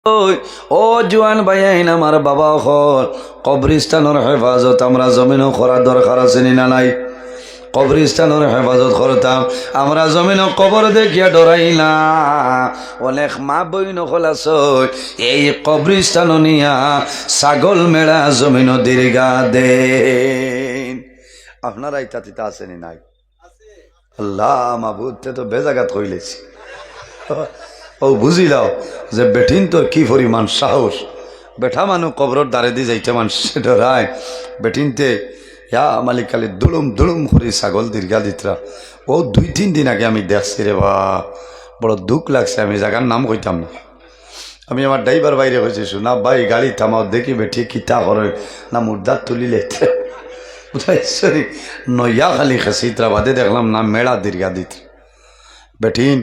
ও জোয়ান ভাইয়াইন আমার বাবা হল কবরিস্তানের হেফাজত আমরা জমিনও করার দরকার আছে না নাই? কবরিস্তানের হেফাজত করতাম আমরা জমিন কবর দেখিয়া ডরাই না। অনেক মা বইন হল আছে এই কবরিস্তান নিয়া ছাগল মেলা জমিন দীর্ঘা দেন। আপনারা ইত্যাদিতে আসেনি নাই? আল্লাহ মাবুদতে তো বেজাগাত হইলেছি। ও বুঝিলাও যে বেঠিন তোর কি পরিমাণ সাহস। বেঠা মানুষ কবরর দ্বারে দিয়ে যাইতে মানুষ ডরায়, বেঠিনতে ইয়া মালিক কালি দুলুম দুলুম করি ছাগল দীর্ঘা দিতরা। ও 2-3 দিন আগে আমি দেখছি রে বা, বড় দুঃখ লাগছে। আমি জায়গার নাম কইতাম না। আমি আমার ড্রাইভার বাইরে হয়েছি, শোনা ভাই গাড়ি থামাও দেখি বেঠি কিতা করে না মুর্দার তুলি লেতে বুঝাইছি নইয়া খালি খেসিতরা বাদে দেখলাম না মেলা দীর্ঘা দিত বেঠিন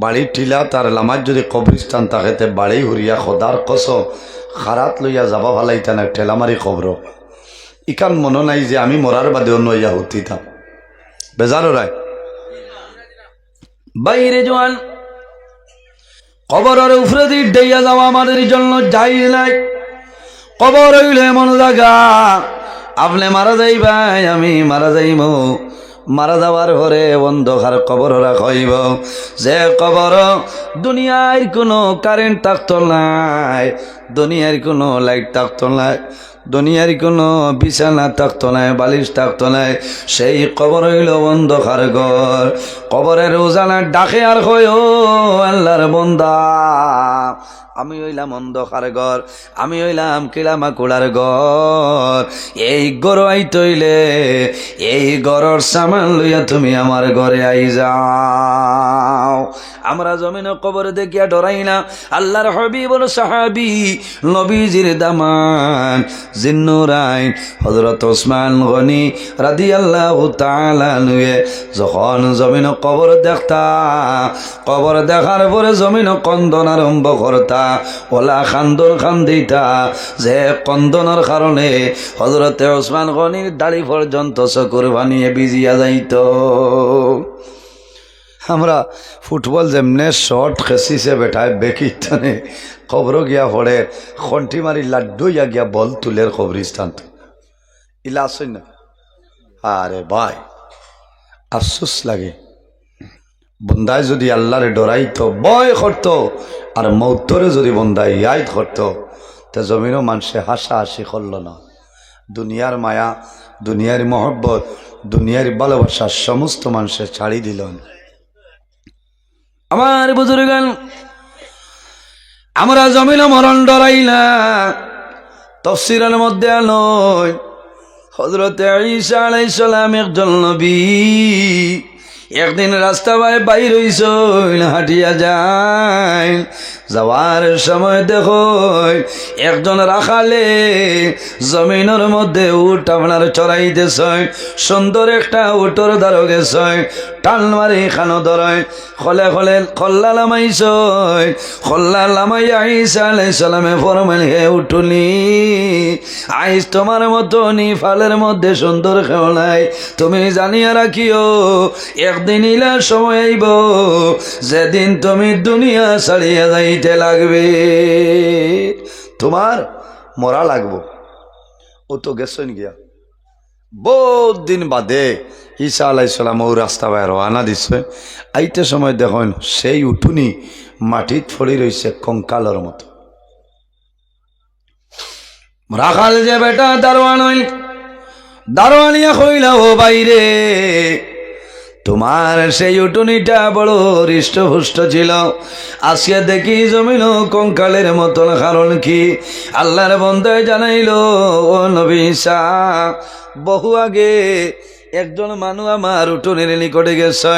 বাড়ির টিলা তার লামার যদি কবরিস্তান থাকেতে বাড়ি হুরিয়া খোদার কস খারাত লইয়া যাবা ভালাইতা না ঠেলামারি খবর ইকান মনে নাই যে আমি মরার বাদে অন্য ইয়া হতিতাম বেজারো রায় বাইরে জোয়ান কবরের উপরে দিয়ে ডেইয়া যাওয়া আমাদের জন্য যাই নাই। কবর হইলে এমন জায়গা আপনি মারা যাইবাই, আমি মারা যাইব। মারা যাওয়ার পরে অন্ধকার কবর রাখইব, যে কবর দুনিয়ার কোনো কারেন্ট থাকতো নাই, দুনিয়ার কোনো লাইট থাকতো নাই, দুনিয়ার কোনো বিছানা থাকতো নাই, বালিশ থাকতো নাই। সেই কবর হইল অন্ধকার ঘর। কবরের উজালা ডাকে আর কয় ও আল্লাহর বান্দা, আমি হইলাম অন্ধকার ঘর, আমি হইলাম কিলামাকুড়ার ঘর। এই ঘর আইতইলে এই ঘরের সামান লইয়া তুমি আমার ঘরে আই যাও। আমরা জমিন কবর দেখিয়া ডরাই না। আল্লাহর হাবিবুল সাহাবী নবীজির দামান জিন্নুরাইন হযরত ওসমান গনি রাদিয়াল্লাহু তাআলা আনহু যখন জমিন কবর দেখতা, কবর দেখার পরে জমিন কন্দন আরম্ভ করতা, ওলা খান্দন খান্দিতা, যে কন্দনের কারণে হযরতে ওসমান গনির দাড়ি পর্যন্ত চকুর বানিয়ে ভিজিয়া যাইত। আমরা ফুটবল যেমনে শর্ট খেসিছে বেঠায় বেকিতনে খবর গিয়া পড়ে খন্টি মারি লাড্ডু ইয়া গিয়া বল তুলের কবরিস্তান ইলা আসই না। আরে ভাই আফসোস লাগে, বন্দায় যদি আল্লাহরে ডরাইতো ভয় করতো আর মৌতরে যদি বন্দায় ইয়াদ করতো তা জমিনও মানুষে হাসা হাসি করল না। দুনিয়ার মায়া, দুনিয়ার মহব্বত, দুনিয়ার ভালোবাসা সমস্ত মানুষের ছাড়ি দিল। আমার বুজুর্গান আমরা জমিন মরণ ডরাই না। তাফসীরের মধ্যে আলোয় হযরত ঈসা আলাইহিস সালাম একজন নবী একদিন রাস্তা বাইর হইছেন, হাঁটিয়া যায়, যাওয়ার সময় দেখো একজন রাখালে জমিনের মধ্যে উট আপনার চড়াইতেছ, সুন্দর একটা উটর দ্বারো গেছ, টান মারি খানো ধরয়, খলে খলে খল্লা লামাইছ, খল্লা লামাইয়া ঈসা আলাইহিস সালামে ফরমাইল হে উঠুনি, আইস তোমার মতো নি ফালের মধ্যে সুন্দর খেলাই, তুমি জানিয়া রাখিও একদিন ইলা সময় আইব যেদিন তুমি দুনিয়া ছাড়িয়া যাইতে লাগবে, তোমার মরা লাগবো। ও তো গেছেন গিয়া বহুত দিন বাদে ঈসা আলাইহিস সালাম ও রাস্তা বাইর রওনা দিছে। আইতে সময় দেখুন সেই উঠুনি মাটিত ফড়ি রয়েছে কঙ্কালের মতো। রাখাল যে বেটা দারোয়ান হইল, দারোয়ানিয়া কইলা ও বাইরে তোমার সেই উটুনিটা বড় হৃষ্টপুষ্ট ছিল, আজকে দেখি জমিন কঙ্কালের মতন, কারণ কি? আল্লাহর বন্দায় জানাইল ও নবী ঈসা বহু আগে একজন মানুষ আমার উঠোনের নিকটে গেছে,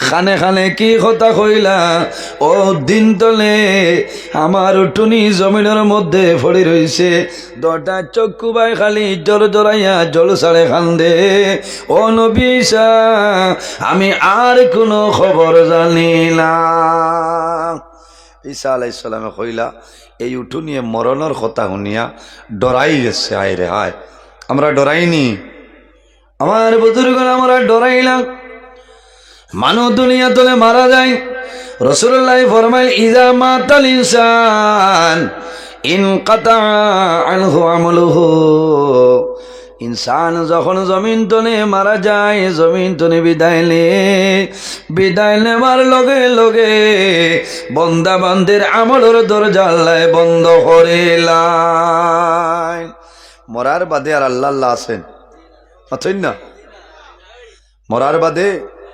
খানে খানে কি কথা কইলা, ও দিন তলে আমার উঠুনি জমিনের মধ্যে পড়ে রইছে, দরটা চক্ষু বাই খালি জোর জোরাইয়া জল ছাড়ে খান্দে, ও নবী ঈসা আমি আর কোনো খবর জানি না। ঈসা আলাইহিস সালামে কইলা এই উঠুনিয়ে মরণের কথা শুনিয়া ডরাই গেছে। আয় রে হায়, আমরা ডরাইনি। আমার বুজুর্গ আমরা ডরাইলাম। মানুষ দুনিয়া তলে মারা যায়, রাসূলুল্লাহ ফরমাইল ইযা মাতাল ইনসান ইনকাতা আনহু আমালুহু, ইনসান যখন জমিন তনে মারা যায়, জমিন তনে বিদায় নেবার লগে লগে বন্দা বান্দের আমলের দরজা আল্লাহ বন্ধ করে লাই। মরার বাদে আর আল্লাহ আল্লাহ আছেন আছেন না? মরার বাদে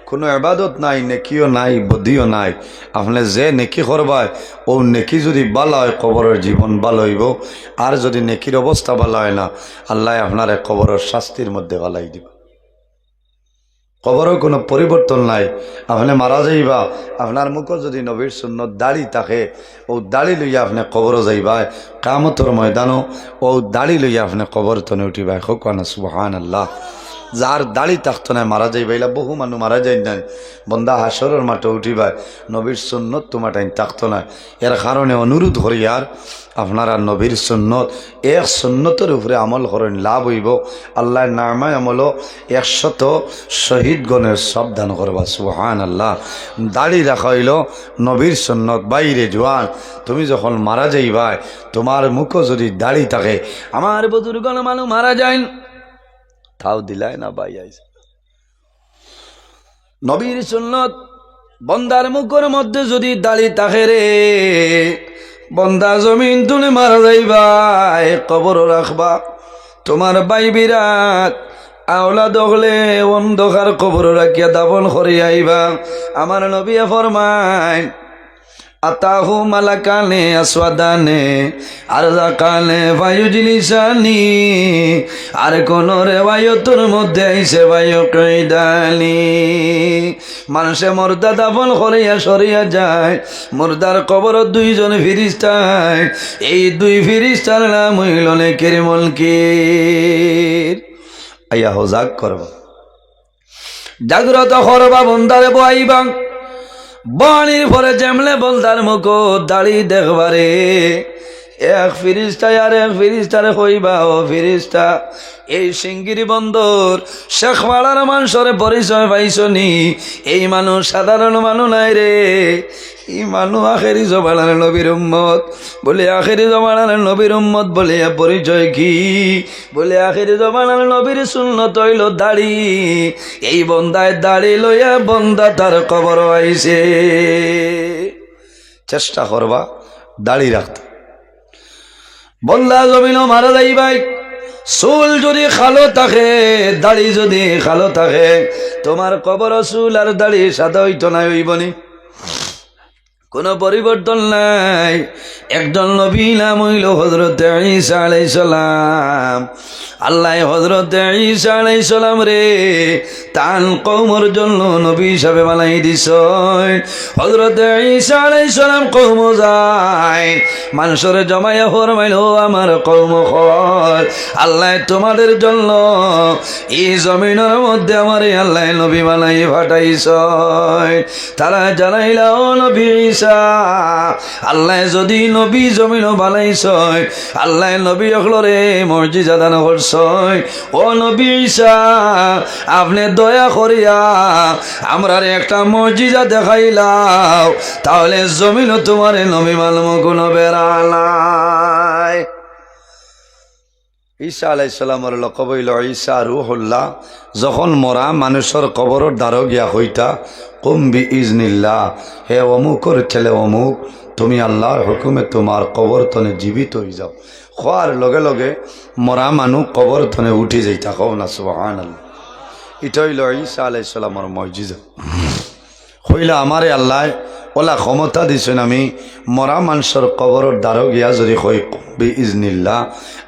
কোনো ইবাদত নাই, নেকিও নাই, বুদ্ধিও নাই। আপনি যে নেকি করবায় ও নেকি যদি ভালো হয় কবরের জীবন ভালো হইব, আর যদি নেকির অবস্থা ভালো হয় না আল্লাহ আপনার কবরের শাস্তির মধ্যে ভালাই দিব। কবরও কোনো পরিবর্তন নাই। আপনি মারা যাইবা, আপনার মুখ যদি নবীর সুন্নত দাড়ি থাকে, ও দাড়ি লইয়া আপনি কবরও যাইবা, কামতর ময়দানও ও দাড়ি লইয়া আপনি কবর তনে উঠিবা। খোকানা সুবহানাল্লাহ। যার দাড়ি থাকতো না মারা যাইবা, এলা বহু মানুষ মারা যায় না, বন্দা হাসরের মাঠে উঠিবা, নবীর সুন্নত তোমার টাইম থাকতো না। এর কারণে অনুরোধ করি আর আপনারা নবীর সুন্নত, এক সুন্নতের উপরে আমল করেন, লাভ হইব। আল্লাহর নামায় আমল 100 শহীদগণের সব দান করবা। সুবহানাল্লাহ। দাড়ি রাখা হইল নবীর সুন্নত। বাইরে জোয়ান, তুমি যখন মারা যাইবা, তোমার মুখ যদি দাড়ি থাকে, আমার বুজুর্গণ মানুষ মারা যায় তাও দিলায় না ভাই আইছে। নবীর সুন্নত বন্দার মুখের মধ্যে যদি দাড়ি থাকে রে, বন্দা জমিন তুলে মারা যাইবা, কবর রাখবা, তোমার ভাই বিরাট আওলাদ হলে অন্ধকার কবর রাখিয়া দাফন করে আইবা। আমার নবী ফরমায় আতাহু মালাকানে আসওয়াদানে আরজাকানে ফায়ুজলিসানি, আর কোন রেওয়ায়তের মধ্যে আইছে বায়ুকাইদানি। মানুষে মুর্দা দাফন করিয়া সরিয়া যায়, মুর্দার কবর 2 জন ফেরেশতায়, এই 2 ফেরেশতার নাম হইল নেকির মুনকির। আইয়া হজাক করবা, জাগ্রত করবা, বন্দারে বইবা, বাণীর পরে যেমলে বলতার মুখ দাড়ি দেখবারে, এক ফিরিস্তায় আর এক ফিরিস্তারে কইবা, ও ফিরিস্তা এই সিঙ্গিরি বন্দর শেখপাড়ার মানুষের পরিচয় পাইছনি? এই মানুষ সাধারণ মানুষ নাই রে, এই মানুষ আখেরি জমানার নবীর উম্মত। বলে আখেরি জমানার নবীর উম্মত বলে পরিচয় কি? বলে আখেরি জমানার নবীর সুন্নত হইল দাড়ি। এই বন্দায় দাড়ি লইয়া বন্দা তার কবর আইছে। চেষ্টা করবা দাড়ি রাখতে। বন্দা জমিনও মারা যাইবাই, চুল যদি খালো থাকে, দাড়ি যদি খালো থাকে, তোমার কবর চুল আর দাড়ি সাদা হইতো না, হইবনি, কোনো পরিবর্তন নাই। একজন নবী নাম হইল হযরত ঈসা আলাইহিস সালাম। আল্লাহ হযরত ঈসা আলাইহিস সালাম রে তান কওমের জন্য নবী হিসাবে বানাই দিছেন। হযরত ঈসা আলাইহিস সালাম কওম যায়, মানুষের জমায়া ফরমাইল, আমার কওম কর, আল্লাহ তোমাদের জন্য এই জমিনের মধ্যে আমারে আল্লাহ নবী বানাই পাঠাইছেন। তারা জানাইল, ও নবী ঈসা, আল্লাহ যদি নবী জমিন বানাইছেন, আল্লাহ নবী অখলরে মর্যাদা দান করছেন, ও নবী ঈসা আপনি দয়া করিয়া আমরার একটা মর্যাদা দেখাইলাও, তাহলে জমিন তোমারে নবী মানব কোনো বেড়া নাই। ঈসা আলাইহিস সালামের লকব হইল ঈসা রূহুল্লাহ। যখন মরা মানুষের কবরের দ্বারো গিয়া হইতা, কুম বিইজনিল্লাহ, হে অমুকর ছেলে অমুক, তুমি আল্লাহর হুকুমে তোমার কবর তনে জীবিত হয়ে যাও। খোয়ার লগে লগে মরা মানুষ কবর তনে উঠি যাইতা। কও না সুবহানাল্লাহ। এটা হইল ঈসা আলাইহিস সালামের মুজিজা। হইলা আমারে আল্লাহ ওলা ক্ষমতা দিছেন, আমি মরা মানুষের কবরের দ্বারো গিয়া যদি কই বিইজনিল্লাহ,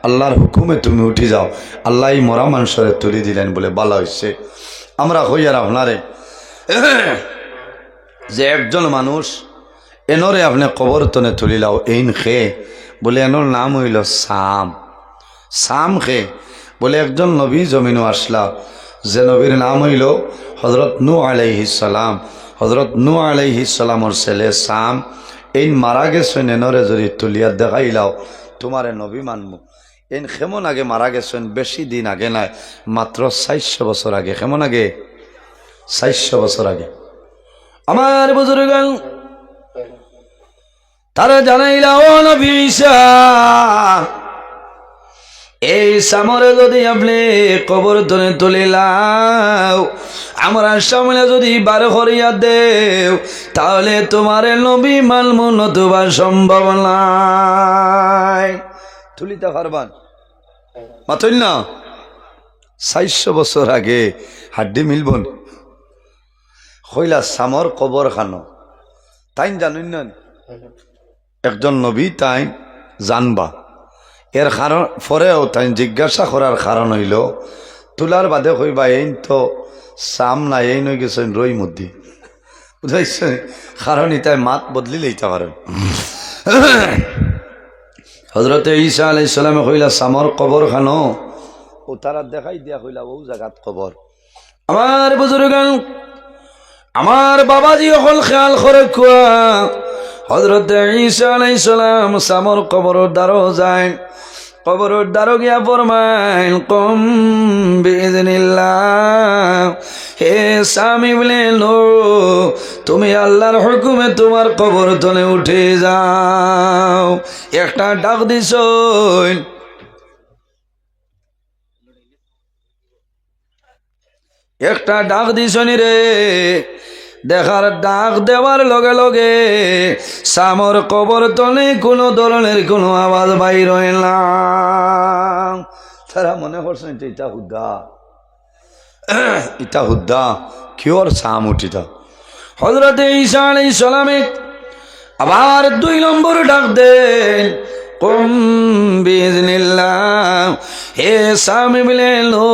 আল্লাহর হুকুমে তুমি উঠি যাও, আল্লাহ এই মরা মানুষের তুলি দিলেন বলে ভালো হয়েছে। আমরা কই আর আপনারে যে একজন মানুষ এনরে আপনি কবর তনে তুলিলাও, এইন খে বলে এনর নাম হইল সাম। সাম খে বলে একজন নবী জমিনও আসলা, যে নবীর নাম হইল হযরত নূহ আলাইহিস সালাম। হযরত নূহ আলাইহিস সালামর ছেলে সাম এইন মারা গেছেন, এনরে যদি তুলিয়া দেখাইলাও তোমারে নবী মানব। এইন কেমন আগে মারা গেছেন, বেশি দিন আগে নাই, মাত্র 400 বছর আগে। কেমন আগে? 400 বছর আগে। আমার বুজুর্গান তারা জানাইলা ও নবী ঈসা, এই সামরে যদি আপনি কবর ধরে তুলিলাও, আমরা সামনে যদি বার করিয়া দেও, তাহলে তোমার নবী মানব নতুবা সম্ভব নাই। তুলিতে পারবান মাতই না? 400 বছর আগে হাড্ডি মিলবন হইলা সামর কবর খানো তাই জানুন না, একজন নবী তাই জানবা। এর কারণ পরেও তাই জিজ্ঞাসা করার কারণ হইল তুলার বাদে কইবা এই তো সাম নাই, এই নই গেছেন রই মধ্যে, বুঝাইছে? কারণ ইতাই মাত বদলি লইতে পারেন। হজরতে ঈসা আলাইহিস সালামে কইলা সামর কবর খানো, ও তারা দেখাই দিয়া কইলা ও জায়গাত কবর। আমার বুজুর্গ, আমার বাবাজি হল খেয়াল করে কুয়া, হজরতে ঈসা আলাইহিস সালাম সামর কবর দ্বারও যায়, কবর দ্বারও গিয়া ফরমাইল কম বিইذনিল্লাহ, হে স্বামী বলে লো, তুমি আল্লাহর হুকুমে তোমার কবর তলে উঠে যাও। একটা ডাক দিছ, একটা ডাক দিছনি রে, দেখার ডাক দেওয়ার লগে লগে সামর কবর তলে কোনো ধরনের কোনো আওয়াজ বাইর হয় না। তারা মনে করছেন এটা হুদ্দা, ইটা হুদ্দা কিওর সাম উঠিতা। হযরতে ঈসা আলাইহিস সালামে আবার 2 নম্বর ডাক দেন, কুম বিইذনিল্লাহ, হে স্বামী বলে লো,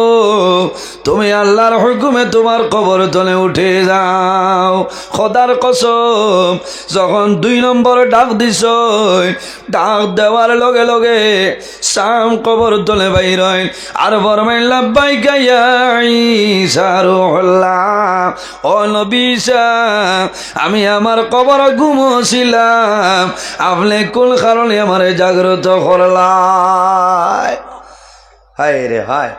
তুমি আল্লাহর হুকুমে তোমার কবর তলে উঠে যাও। খোদার কসম, যখন 2 নম্বর ডাক দিছ, ডাক দেওয়ার লগে লগে সাম কবর তলে বাইর হয় আর ফরমাইল লাব্বাইকা ইয়া ঈসা রূহুল্লাহ, ও নবী ঈসা, আমি আমার কবর ঘুমোছিলাম, আপনি কোন কারণে আমারে জাগ্রত করলাই? হায় রে হায়,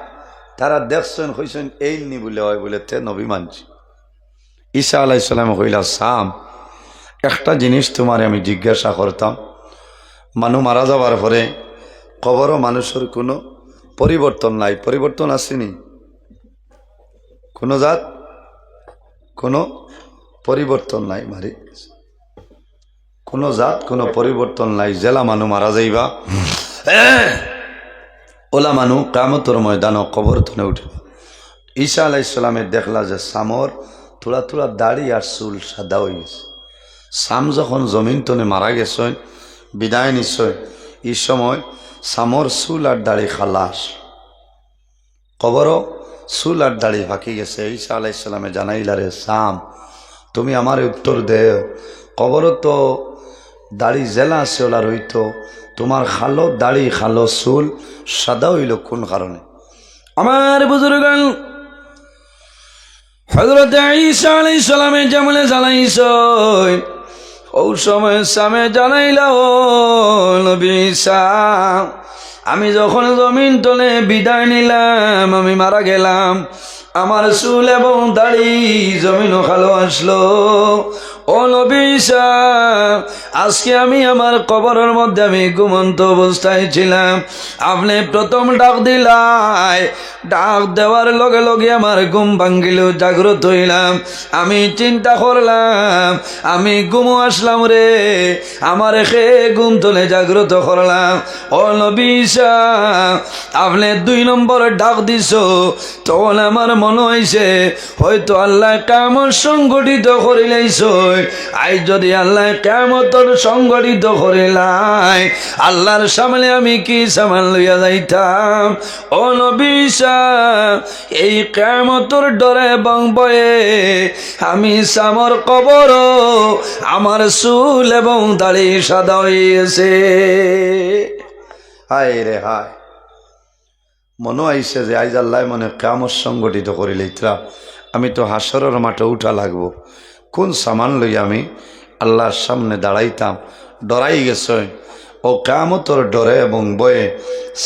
তারা দেখছেন কইছেন এই নি বলে হয় বলে তে নবী মানছি। ঈসা আলাইহিস সালাম কইলা সাম, একটা জিনিস তোমারে আমি জিজ্ঞাসা করতাম, মানুষ মারা যাওয়ার পরে কবরও মানুষের কোনো পরিবর্তন নাই, পরিবর্তন আসেনি কোনো জাত, কোনো পরিবর্তন নাই, মারি কোনো জাত কোনো পরিবর্তন নাই। জেলা মানুষ মারা যাইবা, ওলা মানুষ কিয়ামতের ময়দানও কবর তলে উঠে। ঈসা আলাইহিস সালামে দেখলা যে সামর থোড়া থোড়া দাড়ি আর চুল সাদা হয়ে গেছে। সাম যখন জমিন তনে মারা গেছে বিদায় নিশ্চয়, এই সময় সামর চুল আর দাড়ি খালাস, কবরও চুল আর দাড়ি ফাঁকি গেছে। ঈসা আলাইহিস সালামে জানাইলা রে সাম, তুমি আমার উত্তর দেও, কবরও তো দাড়ি জেলা আছে ওলা রইতো, তোমার খালো দাড়ি খালো চুল সাদা হইল কোন কারণে? আমার বুজুর্গ, হযরতে ঈসা আলাইহিস সালামে যেমন জানাইছ, ও সময় সামে জানাইলা ও নবী ঈসা, আমি যখন জমিন তলে বিদায় নিলাম, আমি মারা গেলাম, আমার চুল এবং দাড়ি জমিনও খালো আসলো। ও নবী ঈসা, আজকে আমি আমার কবরের মধ্যে আমি ঘুমন্ত অবস্থায় ছিলাম, আপনি প্রথম ডাক দিলাই, ডাক দেওয়ার লগে লগে আমার ঘুম ভাঙ্গিল, জাগ্রত হইলাম। আমি চিন্তা করলাম আমি ঘুমো আসলাম রে, আমার খেয়ে ঘুম তোলে জাগ্রত করলাম। ও নবী ঈসা, আপনি 2 নম্বর ডাক দিছ, তখন আমার মনে হয়েছে হয়তো আল্লাহ কিয়ামত সংগঠিত করিলাইছ। আই যদি আল্লাহ কিয়ামতর সংগঠিত করিলাই, আল্লাহর সামনে আমি কি সামান লইয়া যাইতাম? ও নবী ঈসা, এই কিয়ামতর ডরে এবং ভয়ে আমি সামর কবর, আমার চুল এবং দাড়ি সাদা হইয়াছে। হায় রে হায়, মনে আইছে যে আইজ আল্লাহ মনে কিয়ামত সংগঠিত করিলাইতরা, আমি তো হাসরের মাঠে উঠা লাগবো, কোন সামান লইয়া আমি আল্লাহর সামনে দাঁড়াইতাম? ডরাই গেছে, ও কিয়ামতর ডরে এবং ভয়ে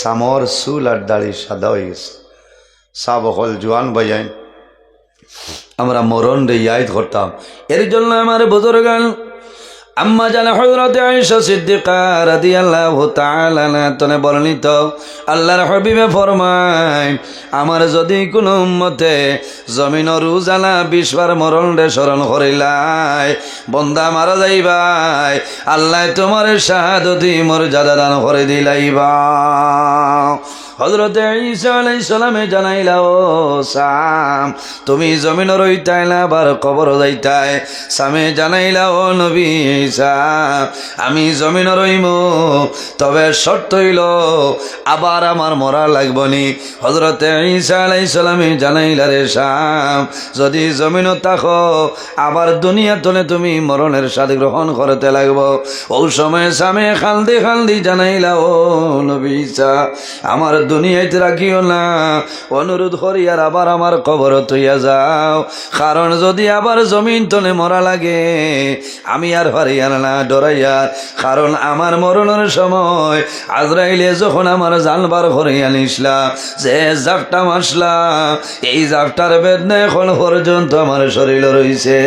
সামর চুল আর দাড়ি সাদা হয়ে গেছে। সাব হল জোয়ান বাজাইন, আমরা মরণ রে ইয়াদ করতাম। এর জন্য আমার বুজুর্গান, আম্মা জানা হযরত আয়েশা সিদ্দিকা রাদিয়াল্লাহু তাআলা তনে বর্ণিত আল্লাহর হাবিবে ফরমায় আমার যদি কোনো উম্মতে জমিনের উজালা 20 বার মরণ রে স্মরণ করিলাই বন্দা মারা যাইবাই আল্লাহ তোমার শাহাদতি মর্যাদা দান করে দিলাইবা হযরত ঈসা আলাইহিস সালামে জানাইলা ও সাম তুমি জমিন রইতাই না আবার কবর যাইতাই সামে জানাইলা ও নবী ঈসা আমি জমিন রইম তবে শর্ত হইল আবার আমার মরা লাগবনি হযরত ঈসা আলাইহিস সালামে জানাইলা রে সাম যদি জমিন থাকো আবার দুনিয়া তলে তুমি মরণের স্বাদ গ্রহণ করতে লাগবো ওই সময় সামে খালদি খালদি জানাইলা ও নবী ঈসা আমার দুনিয়াতে রাখিও না অনুরোধ করি আর আবার আমার কবর তৈয়া যাও কারণ যদি আবার জমিন তলে মরা লাগে আমি আর হারিয়ার না ডরাইয়ার কারণ আমার মরণের সময় আজরাইলে যখন আমার জানবার ঘরে আনিসলা যে জাপটা মাসলা এই জাপটার বেদনা এখন পর্যন্ত আমার শরীর রয়েছে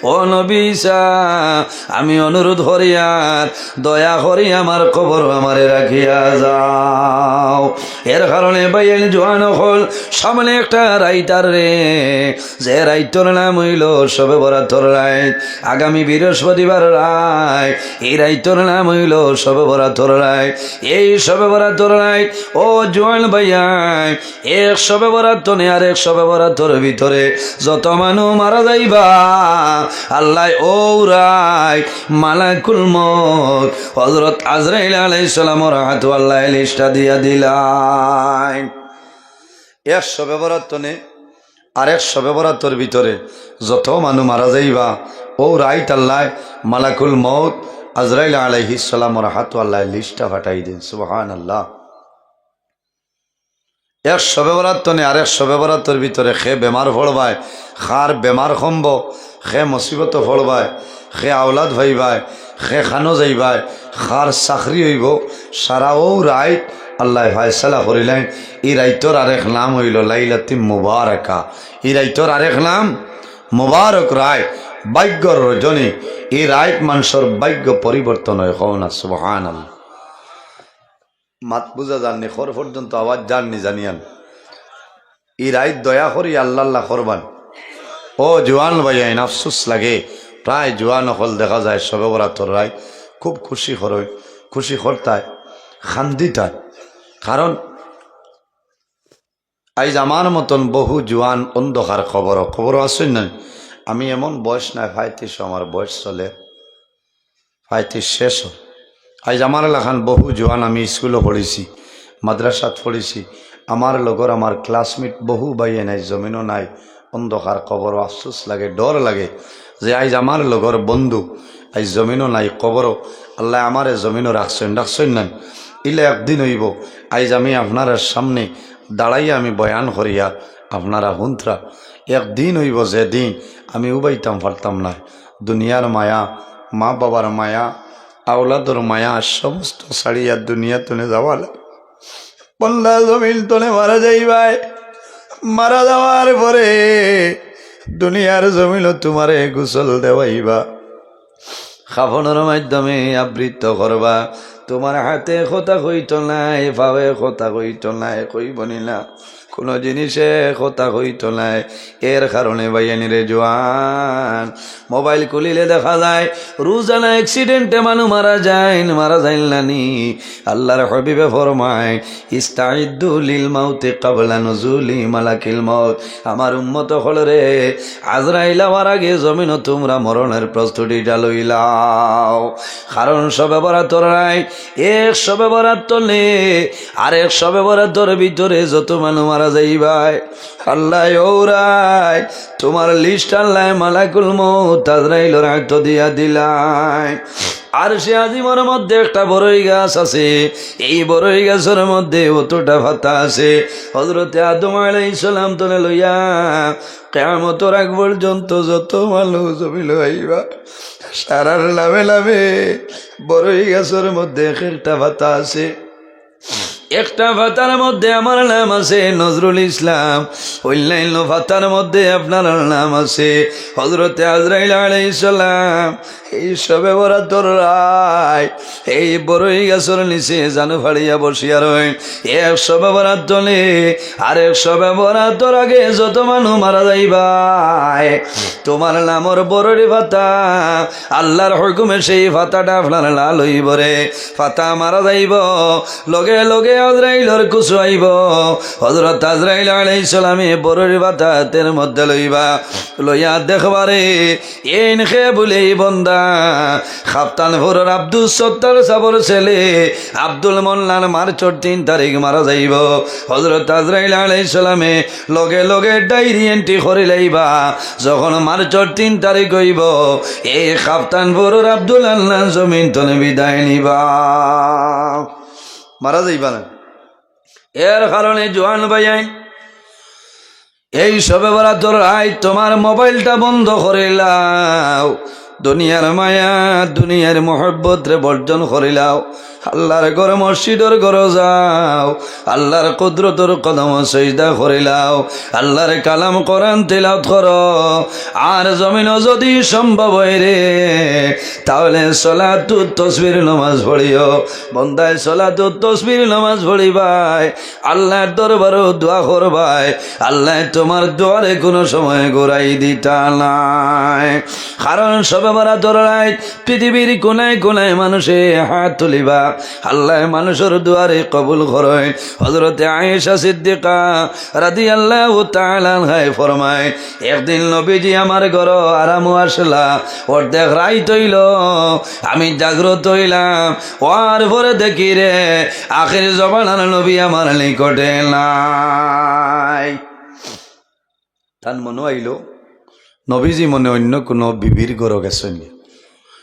ও নবী ঈসা আমি অনুরোধ করিয়ার দয়া করি আমার কবর আমারে রাখিয়া যাও এর কারণে বাইন জোয়ান হল সামনে একটা রাইতার রে যে রাইতর নাম হইল সবে বরাতর রাইত আগামী বৃহস্পতিবার রাইত এই রাইতর নাম হইল সবে বরাতর রাইত এই সবে বরাতর রাইত ও জোয়ান ভাইয়াই এক সবে বরাত নে আর এক সবে বরাতর ভিতরে যত মানুষ মারা যাইবা আল্লাহ ও রাইত মালাকুল মউত হযরত আজরাইল আলাইহিস সালামের হাতে আল্লাহ লিস্টটা দিয়া দিলা এক শবে বরাত নে আর এক শবে বরাতর ভিতরে যত মানুষ মারা যাইবা ও রাইত আল্লাহ মালাকুল মউত আজরাইল আলাইহিস সালামের হাতে আল্লাহ লিস্টটা ফাটাই দেন সুবহানাল্লাহ এক শবে বরাত নে আর এক শবে বরাতর ভিতরে খে বেমার ফলবায় খার বেমার কমব খে মুসিবত ফলবায় খে আওলাদ ভাইবায় খে খানো যাইবায় খার চাকরি হইব সারা ও রাইত আল্লাহ ফায়সালা করিলেন এই রাইতর আরেক নাম হইল লাইলাতুল মুবারাকা এই রাইতর আরেক নাম মুবারক রায় ভাগ্যর রজনী এই রাইত মানুষের ভাগ্য পরিবর্তন হয় কওনা সুবহানাল্লাহ মাত বুঝা জাননি খর পর্যন্ত আওয়াজ জাননি জানিয়ান এই রাইত দয়া করি আল্লাহ আল্লাহ করবান ও জোয়ান ভাইয়াইন আফসোস লাগে প্রায় জোয়ান হল দেখা যায় সবে বরাতর রায় খুব খুশি করয় খুশি করতায় খান্দিতায় কারণ আইজ আমার মতন বহু জোয়ান অন্ধকার খবর আসেন না আমি এমন বয়স নাই 35 আমার বয়স চলে 35 শেষ আইজ আমার এলাকান বহু জোয়ান আমি স্কুলে পড়েছি মাদ্রাসাত পড়েছি আমার লগর আমার ক্লাসমেট বহু বাইয়ে নাই জমিনও নাই অন্ধকার কবর আফসোস লাগে ডর লাগে যে আইজ আমার লগর বন্ধু আইজ জমিনও নাই কবরও আল্লাহ আমারে জমিনও রাখছেন না ইলে একদিন হইব আইজ আমি আপনার সামনে দাঁড়াইয়া আমি বয়ান করিয়া আপনারা হুন্ত্রা একদিন হইব যেদিন আমি উবাইতাম পারতাম না দুনিয়ার মায়া মা বাবার মায়া আওলাদর মায়া সমস্ত ছাড়িয়া দুনিয়া তনে যাওয়ালা পল্লা জমিন তনে মারা যাইবাই মারা যাওয়ার পরে দুনিয়ার জমিন তোমারে গোসল দেওয়াইবা খাফনের মাধ্যমে আবৃত করবা তোমার হাতে কথা কইত নাই ভাবে কথা কইত নাই কইবনি না কোনো জিনিসে কথা কইত নাই এর কারণে বাইয়ানিরে জোয়ান মোবাইল খুলিলে দেখা যায় রোজানা অ্যাক্সিডেন্টে মানুষ মারা যাইল নানি আল্লাহর হাবিবে ফরমায় ইস্তাইদ্দু লিল মাউতি ক্বাবলা নুজুলি মালাকিল মাউত আমার উম্মত হল রে আজরাইল আওয়ার আগে জমিন তোমরা মরণের প্রস্তুতিটা লইলাও কারণ সবে বরাতর নাই এক সবে বরাতর নে আর এক সবে বরাতর ভিতরে যত মানুষ মারা যাইবাই আল্লাহ ওরাই তোমার লিস্ট আল্লাহ মালাকুল মউত আজরাইলের হাতে দিয়া দিলাই আর সে আজিমের মধ্যে একটা বড়ই গাছ আছে এই বড়ই গাছের মধ্যে অতটা ভাতা আছে হযরতে আদম আলাইহিস সালাম তনে লইয়া কিয়ামতের আগ পর্যন্ত যত মানুষ জমিল আইবা সারার লাভে লাভে বড়ই গাছের মধ্যে একটা ভাতা আছে একটা ভাতার মধ্যে আমার নাম আছে নজরুল ইসলাম, অন্যান্য ভাতার মধ্যে আপনার নাম আছে হযরতে আজরাইল আলাইহিস সালাম। এই সবে বরাতর রায় এই বড়ই গাছের নিচে জানু ফাড়িয়া বসিয়া রয়। এক সবে বরাত চলে আর এক সবে বরাতর আগে যত মানুষ মারা যাইবাই তোমার নামর বড়ই ভাতা আল্লাহর হুকুমে সেই ভাতাটা আপনার লাল হইব রে। ভাতা মারা যাইব লগে লগে আজরাইলর কুসু আইব। হযরত আজরাইল আলাইহিস সালামে বড়ই ভাতা হাতের মধ্যে লইবা, লইয়া দেখবারে এন খে বলে বন্দা খাপ্তানপুরের আব্দুল সত্তার সাবর ছেলে আব্দুল মোল্লার মার্চর 3 তারিখ মারা যাইব। হযরত আজরাইল আলাইহিস সালামে লগে লগে ডায়েরি এন্ট্রি করে লাইবা, যখন মার্চর 3 তারিখ হইব এই খাপ্তানপুরের আব্দুল আল্লাহ জমিন তনে বিদায় নিবা, মারা যাইবা না। এর কারণে জোয়ান ভাইয়াই এই সবে বরাতর রায় তোমার মোবাইলটা বন্ধ করে লাও, দুনিয়ার মায়া দুনিয়ার মোহব্বত রে বর্জন করিলাও, আল্লাহর ঘর মসজিদর ঘর যাও, আল্লাহর কুদরতর কদম সজদা করিলাও, আল্লাহর কালাম কোরআন তেলাওয়াত করো। আর জমিনও যদি সম্ভব হয় রে তাহলে সলাতুত তসবির নামাজ পড়িও। বন্দায় সলাতুত তসবির নামাজ পড়িবাই, আল্লাহর দরবারও দোয়া করবাই, আল্লাহ তোমার দোয়ারে কোনো সময় ঘুরাই দিতা নাই। কারণ সবে বরাতর রাত পৃথিবীর কোনায় কোনায় মানুষে হাত তুলিবা, আল্লাহ মানুষের দুয়ারে কবুল করেন। হযরতে আয়েশা সিদ্দিকা রাদিয়াল্লাহু তাআলা আনহা ফরমায় একদিন নবীজি আমার ঘর আরাম আসলা, অর্ধেক রাত হইল, আমি জাগ্রত হইলাম, ওর পরে দেখি রে আখির জমানার নবী আমার নিকটে নাই। তার মনে আইল নবীজি মনে অন্য কোনো বিবির ঘর গেছেন।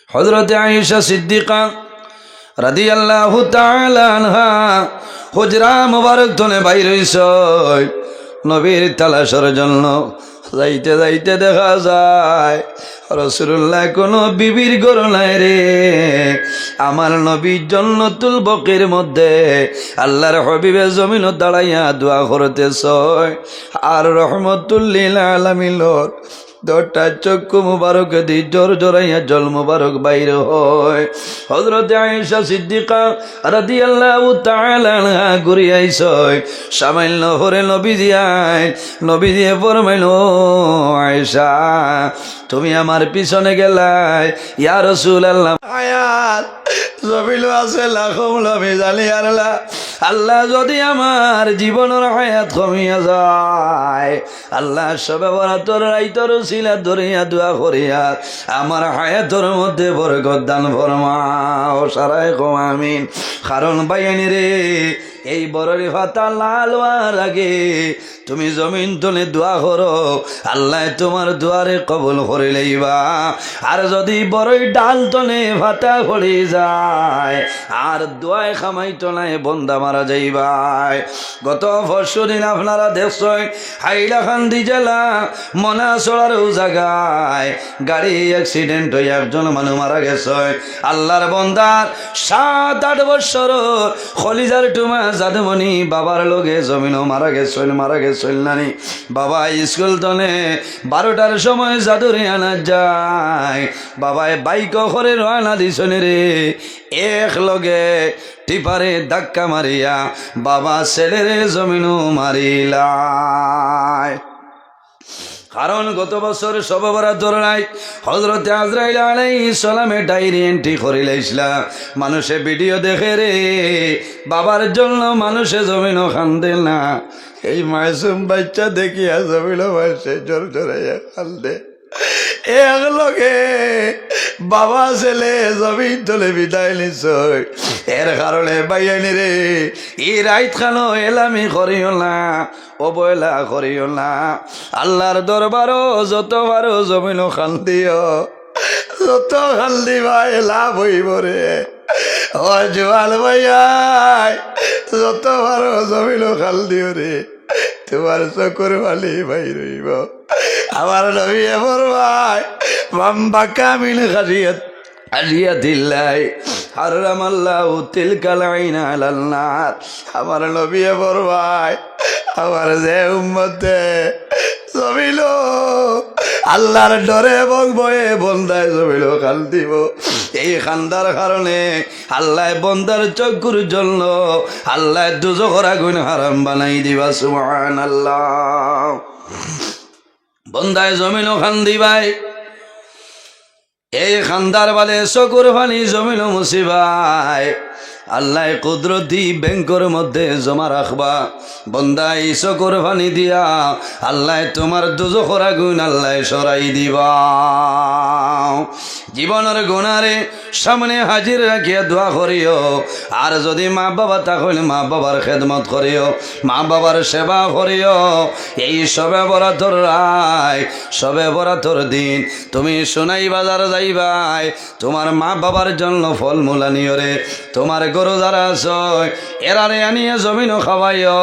হযরতে আয়েশা সিদ্দিকা রাদিয়াল্লাহু তাআলা আনহা হুজরা মুবারক তনে বাইর হইছয় নবীর তালাশের জন্য। যাইতে যাইতে দেখা যায় রাসূলুল্লাহ কোনো বিবির ঘর নাই রে। আমার নবী জান্নাতুল বকির মধ্যে আল্লাহর হাবিবে জমিনে দাঁড়াইয়া দোয়া করতেছয়, আর রহমতুল লিল আলামিনের দোটা চক্ষু মুবারক দি জোর জোরাইয়া জল মুবারক বাইর হয়। হযরতে আয়েশা সিদ্দিকা রাদিয়াল্লাহু তাআলা আনহা ঘুরে আইছয়, সামান্য হরে নবীজি আয়, নবীজি ফরমাইলো আয়েশা তুমি আমার পিছনে গেলাই, ইয়া রাসূলুল্লাহ আয়াত জমিল আছে লাখম লমি জানি আল্লাহ, আল্লাহ যদি আমার জীবনের হায়াত কমিয়া যায়, আল্লাহ সবে বরাতর রাইতর সিলা ধরিয়া দোয়া করিয়া আমার হায়াতের মধ্যে বরকত দান ফরমাও, সারায় কম আমিন। কারণ বাইয়ানি রে এই বড়রি ভাতা লাল হওয়ার আগে তুমি জমিন তলে দোয়া করো, আল্লাহ তোমার দুয়ারে কবুল করে লইবা। আর যদি বড়ই ডাল তলে ভাতা পড়ে যায় আর দোয়ায় খামাই টনায় বন্দা মারা যাইবাই। গত পরশুদিন আপনারা দেখছেন হাইলাকান্দি জেলা মনাসড়ার জায়গায় গাড়ি অ্যাক্সিডেন্ট হয়ে একজন মানুষ মারা গেছে। আল্লাহর বন্দার 7-8 বছর খলিজার টুমা জাদুমণি বাবার লগে জমিনও মারা গেছিল নানি। বাবা স্কুল তনে 12টার সময় জাদুরে আনা যায়, বাবায় বাইক করে রানা দিছনে রে, এক লগে টিপারে ধাক্কা মারিয়া বাবা ছেলেরে জমিনও মারিলায়। কারণ গত বছর সবে বরাতর রাত হযরতে আজরাইল আলাইহিস সালামে ডায়েরি এন্ট্রি করে লাইছিলা। মানুষে ভিডিও দেখে রে বাবার জন্য মানুষে জমিনও কান্দে না। এই মাসুম বাচ্চা দেখিয়া জমিনও মাসে জোর জোরাইয়া কান্দে। এক লগে বাবা ছেলে জমিন তলে বিদায় নিছয়। এর কারণে বাইয়ানি রে এই রাইত খানো এলামি করিও না, অবহেলা করিও না। আল্লাহর দরবারও যত পারো জমিনও খান্দিও, যত খান্দিবা লাভ হইব রে। ও জোয়াল ভাইয়াই যত পারো জমিনও খান্দিও রে, তোমার চকুর বালি ভাই রইব। আমার নবী এমন ভাই বাম্বা কামিল হারিয়া দিল্লাই হারামাল্লাহু তিলকাল আইনা আলান নার। আমার নবী ফরমায় আমার যে উম্মতে জমিল আল্লাহর ডরে এবং ভয়ে বন্দায় জমিল কাল দিব, এই খান্দার কারণে আল্লাহ বন্দার চক্ষুর জন্য আল্লাহ দুজখের আগুন হারাম বানাই দিবা। সুবহানাল্লাহ। বন্দায় জমিল খান্দি ভাই, এই খান্দার বাদে চকুর পানি জমিল মুসিবাই আল্লাহ কুদরতি ব্যাংকের মধ্যে জমা রাখবা। বন্দাই চকুর পানি দিয়া আল্লাহ তোমার দুজখের আগুন আল্লাহ সরাই দিবা। জীবনের গুণারে সামনে হাজির রাখিয়া দোয়া করিও। আর যদি মা বাবা তাহলে মা বাবার খেদমত করিও, মা বাবার সেবা করিও। এই সবে বরাতর রায়, সবে বরাতর দিন তুমি সোনাই বাজার যাইবাই, তোমার মা বাবার জন্য ফল মূল আনিও রে। তোমার গরু যারা আছো এরারে আনিয়ে জমিনও খাওয়াইও।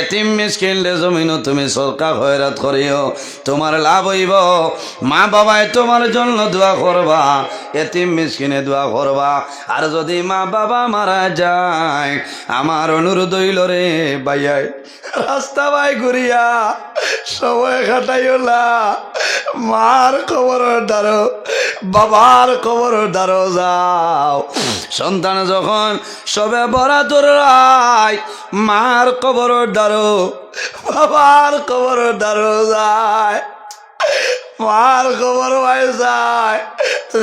এতিম মিসকিনলে জমিনও তুমি সরকার খয়রাত করিও, তোমার লাভ হইব। মা বাবায় তোমার জন্য দোয়া করবা, এতিম মিসকিনে দোয়া করবা। আর যদি মা বাবা মারা যায় আমার অনুরোধ হইল রে ভাইয়াই রাস্তা ভাই ঘুরিয়া সময় কাটাইও না, মার খবর দ্বারো বাবার খবর দ্বারো যাও। সন্তান যখন সবে বরাতর রায় মার খবর দ্বারো বাবার খবর দ্বারো যায়, মার খবর ভাই যায়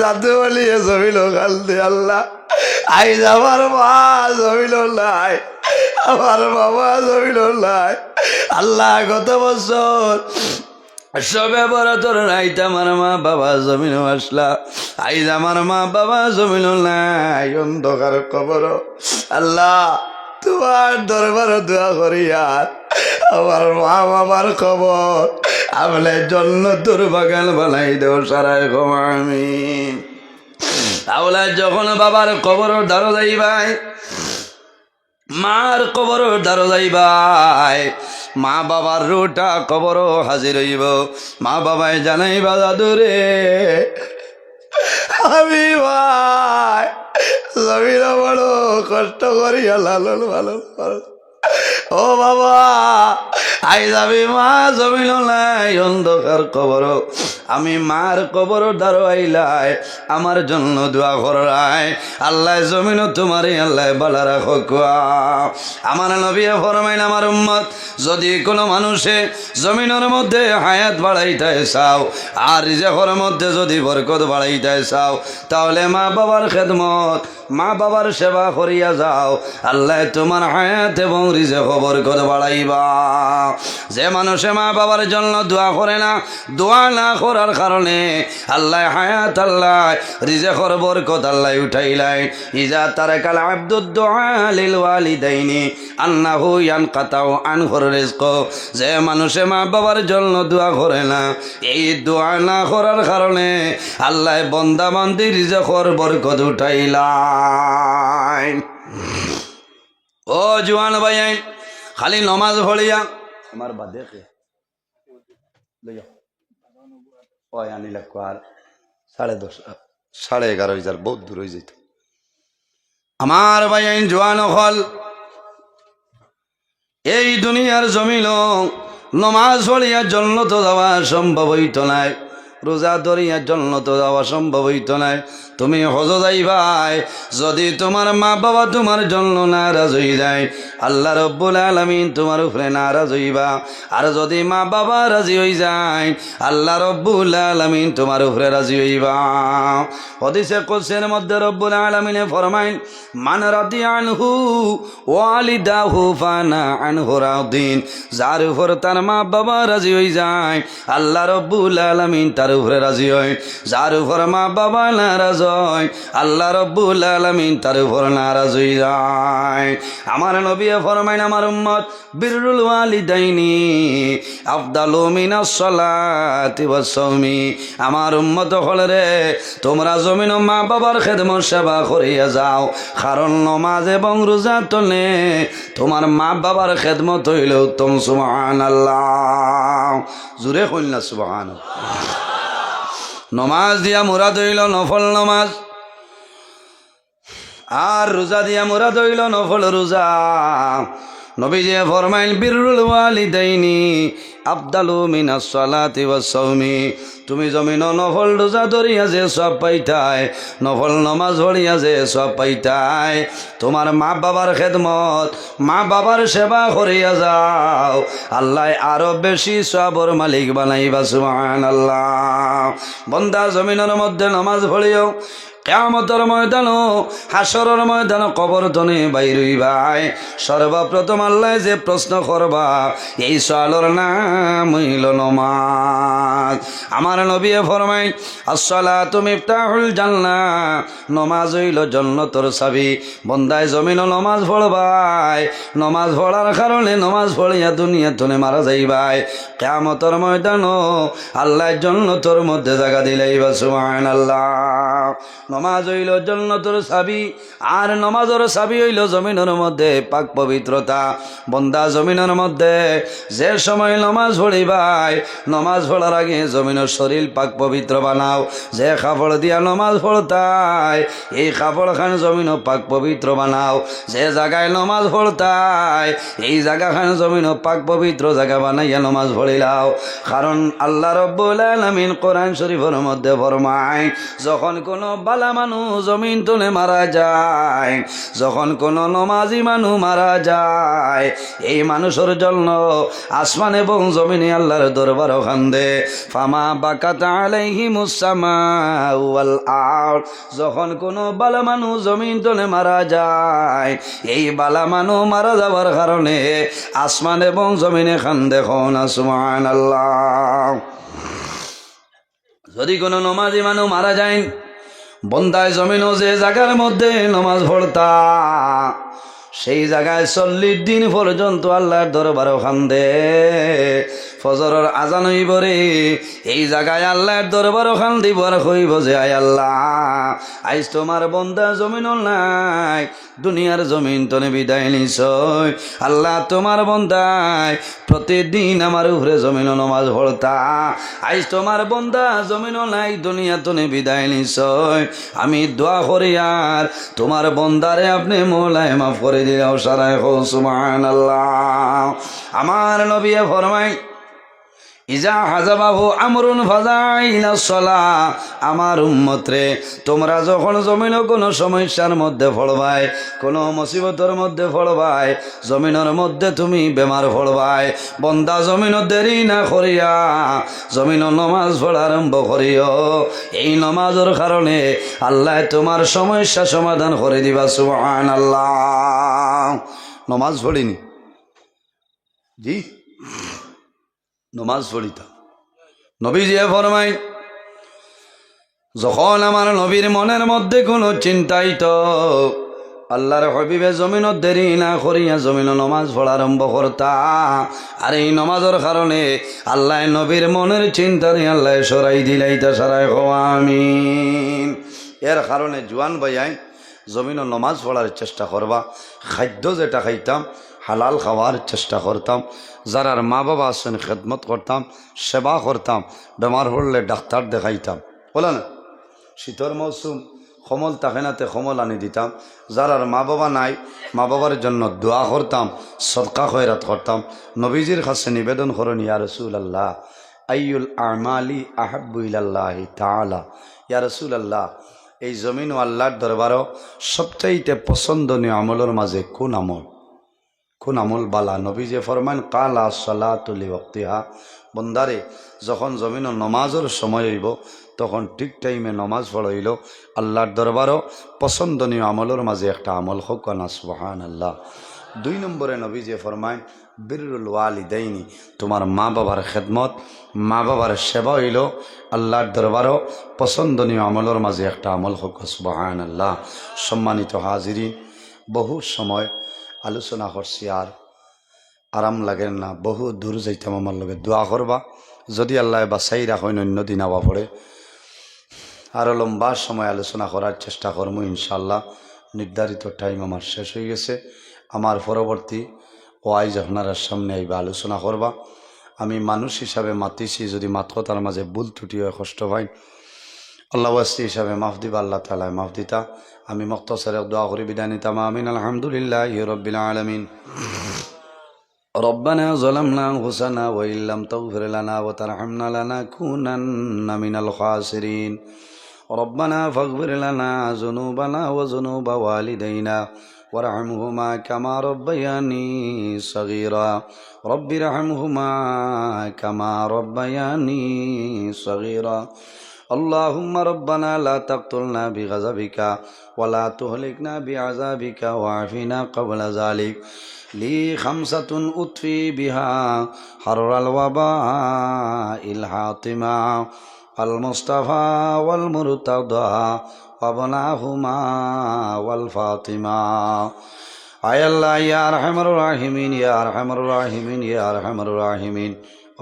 যাতে বলিয়ে জমিল কালতে আল্লাহ আইজ আমার মা জমিল নাই, আমার বাবা জমিল নাই। আল্লাহ গত বছর সবে বরাতর রাইত আমার মা বাবা জমিন আসলা, আইজ আমার মা বাবা জমিন নাই, অন্ধকার কবর। আল্লাহ তোমার দরবার দোয়া করি আর আমার মা বাবার খবর আমলে জন্য তোর বাগান বানাই দেও সারায় আমিন। তাহলে যখন বাবার কবর দ্বারো যাইবাই, মার কবর দ্বারো যাইবাই, মা বাবার রোটা কবর হাজির হইব। মা বাবায় জানাইবা দাদুরে আমি ভাই জমিন বড় কষ্ট করি লালন ভালো ও বাবা আই যাবি মা জমিল নাই অন্ধকার কবর, আমি মার কবর দ্বারো আইলাই আমার জন্য দোয়া করাই। আল্লাহ জমিন তোমারে আল্লাহ বালা রাখো। আমার নবী ফরমাইন আমার উম্মত যদি কোনো মানুষে জমিনের মধ্যে হায়াত বাড়াইতে চাও আর রিজেকের মধ্যে যদি বরকত বাড়াইতে চাও তাহলে মা বাবার খেদমত মা বাবার সেবা করিয়া যাও, আল্লাহ তোমার হায়াত এবং রিজেক বরকত বাড়াইবা। যে মানুষে মা বাবার জন্য দোয়া করে না, দোয়া না করার কারণে আল্লাহ হায়াত আল্লাহ রিজেকের বরকত আল্লাহ উঠাইলাই। ইজা তারাকাল আব্দুদ দুআ লিল ওয়ালিদাইনি আন্নাহু ইয়ানকাতাউ আনহুর রিজক। যে মানুষে মা বাবার জন্য দোয়া করে না, এই দোয়া না করার কারণে আল্লাহ বান্দা বান্দি রিজেকের বরকত উঠাইলাই। ও জওয়ান ভাই খালি নমাজ পড়িয়া আমার বাদে আনিল আর 10:30 11:30 বহুত দূর হয়ে যেত। আমার ভাই জওয়ান হল এই দুনিয়ার জমিল নমাজ পড়িয়া জন্য তো যাওয়া সম্ভব হইত নাই, রোজা ধরিয়া জন্য তো যাওয়া সম্ভব হইত নাই। তুমি হজ যাইবাই, যদি তোমার মা বাবা তোমার জন্য নারাজ হয়ে যায় আল্লাহ রব্বুল আলামিন তোমার উপরে নারাজ হইবা। আর যদি মা বাবা রাজি হয়ে যায় আল্লাহ রব্বুল আলামিন তোমার উপরে রাজি হইবা। হাদিসে কুদসির মধ্যে রব্বুল আলামিনে ফরমাইন মান রাদিয়া আনহু ওয়ালিদাহু ফানা আনহু রাদিন। যার উপর তার মা বাবা রাজি হয়ে যায় আল্লাহ রব্বুল আলামিন তার উপরে রাজি হয়। যার উপর মা বাবা নারাজ হয় আল্লাহ রব্বুল আলামিন তার উপর নারাজ হয়ে যায়। আমার নবী ফরমাইন আমার উম্মত বিররুল ওয়ালিদাইনি আফদালু মিনাস সালাতি ওয়াস সাওমি। আমার উম্মত হলে রে তোমরা জমিন মা বাবার খেদমত সেবা করিয়া যাও, কারণ নমাজ এবং রোজা তলে তোমার মা বাবার খেদমত হইল উত্তম। সুবহানাল্লাহ, জোরে কইল না সুবহানাল্লাহ। নমাজ দিয়া মুরাদ হইল নফল নমাজ। আর রোজা দিয়া মুরাদ হইল নফল রোজা। নবীজি ফরমাইল বিররুল ওয়ালিদাইনি আফদালু মিনাস সালাতি ওয়াস সাওমি। তুমি জমিন নফল রোজা ধরিয়া যে সব পাইতাই, নফল নমাজ পড়িয়া যে সব পাইতাই, তোমার মা বাবার খেদমত, মা বাবার সেবা করিয়া যাও, আল্লাহ আরো বেশি সবর মালিক বানাইবা। সুবহানাল্লাহ। বন্দা জমিনের মধ্যে নমাজ পড়িও, কিয়ামতের ময়দানো, হাসরের ময়দানো, কবর তনে বাইর হইবাই, সর্বপ্রথম আল্লাহ যে প্রশ্ন করবা, এই সওয়ালের নাম হইল নমাজ। আমার নবী ফরমাই আসসালাতু মিফতাহুল জান্নাহ, নমাজ হইল জান্নাতের চাবি। বন্দায় জমিন নমাজ পড়বাই, নমাজ পড়ার কারণে নমাজ পড়িয়া দুনিয়া তনে মারা যাইবাই, কিয়ামতের ময়দানো আল্লাহ জান্নাতের মধ্যে জায়গা দিলাইবা। সুবহানাল্লাহ। নমাজ হইল জান্নাতের চাবি, আর নমাজের চাবি হইল জমিনের মধ্যে পাক পবিত্রতা। বন্দা জমিনের মধ্যে যে সময় নমাজ পড়িবাই, নমাজ পড়ার আগে জমিনের শরীর পাক পবিত্র বানাও। যে কাপড় দিয়া নমাজ পড়তাই, এই কাপড় খান জমিন পাক পবিত্র বানাও। যে জায়গায় নমাজ পড়তাই, এই জায়গা খান জমিন পাক পবিত্র জায়গা বানাইয়া নমাজ পড়িলাও। কারণ আল্লাহ রাব্বুল আলামিন কোরআন শরীফের মধ্যে ফরমায়, যখন কোনো বালা মানুষ জমিন তলে মারা যায়, যখন কোনো নমাজি মানুষ মারা যায়, এই মানুষের জন্য আসমান এবং জমিনে আল্লাহর দরবার খান্দে। ফামা বাকাত আলাইহিমুস সামাউ ওয়াল আরদ। যখন কোনো বালা মানুষ জমিন তলে মারা যায়, এই বালা মানুষ মারা যাওয়ার কারণে আসমান এবং জমিনে খান্দে। সুবহানাল্লাহ। যদি কোনো নমাজি মানুষ মারা যায়, বন্দায় জমিনও যে জায়গার মধ্যে নমাজ পড়তা, সেই জায়গায় 40 দিন পর্যন্ত আল্লাহর দরবারও খান্দে। ফজরের আজান হইব রে, এই জায়গায় আল্লাহর দরবারও খান দিব, আর হইব যে আয় আল্লাহ, আইজ তোমার বন্দা জমিন নাই, দুনিয়ার জমিন তনে বিদায় নিছ। আল্লাহ তোমার বন্দায় প্রতিদিন আমার উপরে জমিন নমাজ পড়তা, আইজ তোমার বন্দা জমিন নাই, দুনিয়া তনে বিদায় নিছ। আমি দোয়া করি আর তোমার বন্দারে আপনি মৌলায় মাফ করে দিও। সারায় হো সুবহানাল্লাহ। আমার নবী ফরমায়, ইজা হাজাবাহু আমরুন ফাজাইলা সলা। আমার উম্মত রে, তোমরা যখন জমিন কোনো সমস্যার মধ্যে পড়বাই, কোনো মুসিবতের মধ্যে পড়বাই, জমিনের মধ্যে তুমি বেমার পড়বাই, বন্দা জমিন দেরি না করিয়া জমিন নমাজ পড়া আরম্ভ করিও। এই নমাজের কারণে আল্লাহ তোমার সমস্যা সমাধান করে দিবা। সুবহানাল্লাহ। নমাজ পড়িনি জি, নমাজ পড়িতাম। নবীজি ফরমাই, যখন আমার নবীর মনের মধ্যে কোনো চিন্তাইত, আল্লাহর হবিবে জমিন দেরি না করিয়া জমিন নমাজ পড়া আরম্ভ করতা। আর এই নমাজের কারণে আল্লাহ নবীর মনের চিন্তারে আল্লাহ সরাই দিলাইতা। সারাই হো আমিন। এর কারণে জোয়ান ভাইয়াই জমিন নমাজ পড়ার চেষ্টা করবা। খাদ্য যেটা খাইতাম হালাল খাওয়ার চেষ্টা করতাম। যারার মা বাবা আছেন খেদমত করতাম, সেবা করতাম, বেমার হলে ডাক্তার দেখাইতাম। বলে না, শীতর মৌসুম কমল থাকে নাতে কমল আনি দিতাম। যারার মা বাবা নাই, মা বাবার জন্য দোয়া করতাম, সদকা খয়রাত করতাম। নবীজির কাছে নিবেদন করেন, ইয়া রাসূলুল্লাহ আইয়ুল আমালি আহাব্বু ইলাল্লাহি তাআলা। ইয়া রাসূলুল্লাহ, এই জমিন ও আল্লাহর দরবারও সবচাইতে পছন্দনীয় আমলের মাঝে কোন আমল, কোন আমল বালা? নবীজি ফরমান, কালা সালাতু লিওয়াক্তিহা। বন্দারে, যখন জমিন নমাজের সময় হইব, তখন ঠিক টাইমে নমাজ পড়াইল। আল্লাহর দরবারও পছন্দনীয় আমলের মাঝে একটা আমল হোক না। সুবহানাল্লাহ। 2 নম্বরে নবীজি ফরমায়, বিররুল ওয়ালিদাইনি। তোমার মা বাবার খেদমত, মা বাবার সেবা হইল আল্লাহর দরবারও পছন্দনীয় আমলের মাঝে একটা আমল হোক। সুবহানাল্লাহ। সম্মানিত হাজিরিন, বহু সময় আলোচনা করছি, আর আরাম লাগে না, বহু দূর যাইতাম। আমার লগে দোয়া করবা, যদি আল্লাহ বাসাই রাখেন অন্য দিন আবা পড়ে আরও লম্বা সময় আলোচনা করার চেষ্টা করবো ইনশাল্লাহ। নির্ধারিত টাইম আমার শেষ হয়ে গেছে। আমার পরবর্তী ওয়াইজ আপনার সামনে আইবা আলোচনা করবা। আমি মানুষ হিসাবে মাতিছি, যদি মাত কথার মাঝে ভুল ত্রুটি হয় কষ্ট পাই, আল্লাহ ওয়াসি হিসাবে মাফ দিবা, আল্লাহ তাআলা মাফ দিতা। আমি মুখতাসার দোয়া করি বিদায় নিতাম। আমিন। আলহামদুলিল্লাহি রাব্বিল আলামিন। ربنا ظلمنا أنفسنا وإن لم تغفر لنا وترحمنا لنكونن من الخاسرين. ربنا فاغفر لنا ذنوبنا وذنوب والدينا وارحمهما كما ربياني صغيرا. رب ارحمهما كما ربياني صغيرا. اللهم ربنا لا تقتلنا بغضبك ولا تهلكنا بعذابك وعافنا قبل ذلك. لي خمسة أطفي بها حر الوباء الحاطمة: المصطفى والمرتضى وابناهما والفاطمة. আয় আল্লাহ, ইয়া আরহামার রাহিমিন, ইয়া আরহামার রাহিমিন, ইয়া আরহামার রাহিমিন,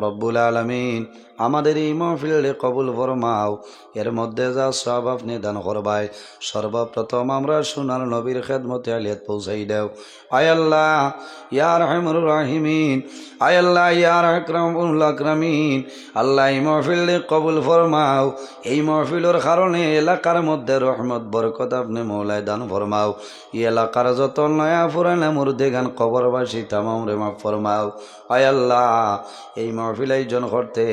রব্বুল আলামিন আমাদের এই মাহফিলে কবুল ফরমাও। এর মধ্যে যা সওয়াব আপনি দান করবাই, সর্বপ্রথম আমরা সোনার নবীর খেদমতে আলিয়াত পৌঁছাই দেও। আয় আল্লাহ, ইয়া আরহামার রাহিমিন, আয় আল্লাহ, ইয়া আকরামুল আকরামিন, আল্লাহ এই মাহফিলে কবুল ফরমাও। এই মাহফিলের কারণে এলাকার মধ্যে রহমত বরকত আপনি মৌলায় দান ফরমাও। এই এলাকার যত নয়া পুরানা মুর্দেগান কবরবাসী তামাম রে মাফ ফরমাও। আয় আল্লাহ, এই মাহফিল আয়োজন করতে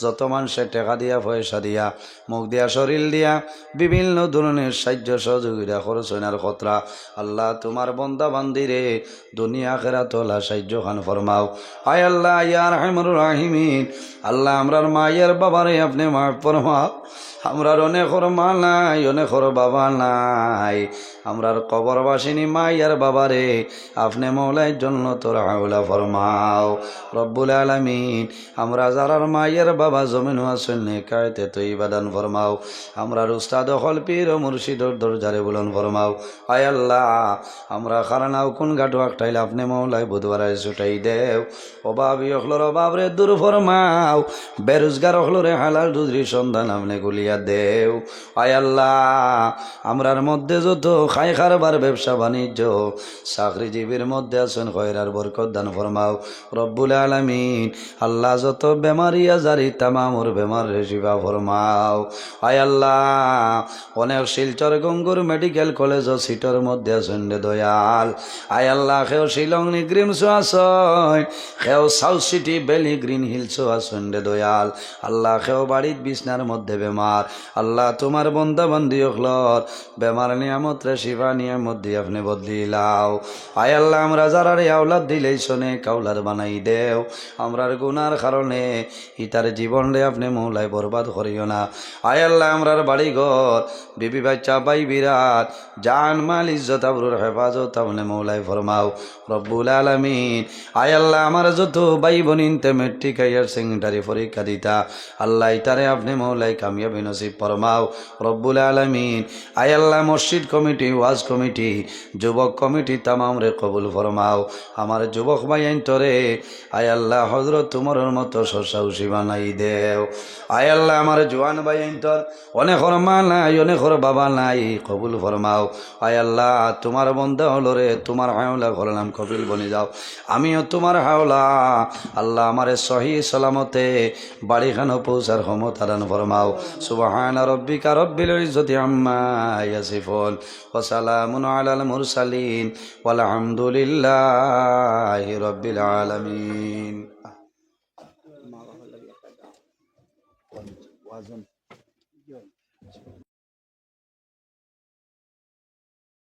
যত মানুষে টাকা দিয়া, পয়সা দিয়া, মুখ দিয়া, শরীর দিয়া, বিভিন্ন ধরনের সাহায্য সহযোগিতা খরচনার খতরা, আল্লাহ তোমার বন্দা বান্দিরে দুনিয়া আখিরাত ওলা সাহায্য খান ফরমাও। আয় আল্লাহ, ইয়া আরহামার রাহিমিন, আল্লাহ আমরার মায়ের বাবারে আপনি মাফ ফরমাও। আমরার অনেকর মা নাই, অনেকর বাবা নাই, আমরার কবরবাসিনী মাইয়ার বাবারে আপনি মৌলাই জন্য তোর হাওলা ফরমাও। রব্বুল আলামিন আমরা যারার মাইয়ার বাবা জমিন আসেন কায়তে তো ইবাদান ফরমাও। আমরার উস্তাদ হল পীর ও মুর্শিদর দরজারে বুলন ফরমাও। আয় আল্লাহ, আমরা খারানাও কোন গাটু একটাইলে আপনি মৌলাই বুধবারায় ছুটাই দেও। অভাবী অখলোর অভাবরে দূর ফরমাও। বেরোজগার অখলোরে হালাল রুজির সন্ধান আপনি গুলিয়া দেও। আয় আল্লাহ, আমরার মধ্যে যত খাই খারবার ব্যবসা বাণিজ্য চাকরিজীবীর মধ্যে আছেন খয়রার বরকত দান ফরমাও। রব্বুল আলামিন আল্লাহ যত বেমারি আজারি তামামুর বেমার শিফা ফরমাও। আয় আল্লাহ, অনেক শিলচর গঙ্গুর মেডিকেল কলেজ ও সিটর মধ্যে আছেন রে দয়াল। আয় আল্লাহ, খেও শিলং নিগ্রিমস আসন, খেও সাউথ সিটি বেলি গ্রিন হিলস আসন রে দয়াল। আল্লাহ, খেও বাড়ির বিছনার মধ্যে বেমার, আল্লাহ তোমার বন্দা বান্দি হলর বেমার নিয়ামত রে শিফা নিয়ামত দিয়ে আপনি বদলি লাও। আয় আল্লাহ, আমরা যারা রে আওলাদ দিলেই শোনে কাউলার বানাই দেও। আমরার গুনার কারণে ইতার জীবন রে আপনি মৌলাই বরবাদ করিও না। আয় আল্লাহ, আমরার বাড়ি ঘর বিবি বাচ্চা বাই বিরাট জান মাল ইজ্জত আবরুর হেফাজত আপনি মৌলাই ফরমাও। রব্বুল আলামিন আয় আল্লাহ, আমার যত ভাই বোনিনতে মেট্রিক হায়ার সেকেন্ডারি পরীক্ষা দিতা, আল্লাহ ইতারে আপনি মৌলাই কামিয়াবি নসিব ফরমাও। রব্বুল আলামিন আয় আল্লাহ, মসজিদ কমিটি, ওয়াজ কমিটি, যুবক কমিটি তামাম রে কবুল ফরমাও। আমার যুবক ভাই আইনটরে আয় আল্লাহ হযরত তোমার মতো সসাউসি বানাই দেও। আয় আল্লাহ, আমার জোয়ান ভাই আইনটর অনেকর মা নাই, অনেকর বাবা নাই, কবুল ফরমাও। আয় আল্লাহ, তোমার বন্দা হলো রে, তোমার হাওলা করলাম কবিল বনে যাও। আমিও তোমার হাওলা, আল্লাহ আমারে সহি সালামতে বাড়িখানো পৌঁছার ক্ষমতা দান ফরমাও। সুবহান রব্বিকা রব্বিল ইজ্জতি আম্মা ইয়াসিফুন ওয়া সালামুন আলাল মুরসালিন ওয়াল হামদুলিল্লাহি রব্বিল আলামিন।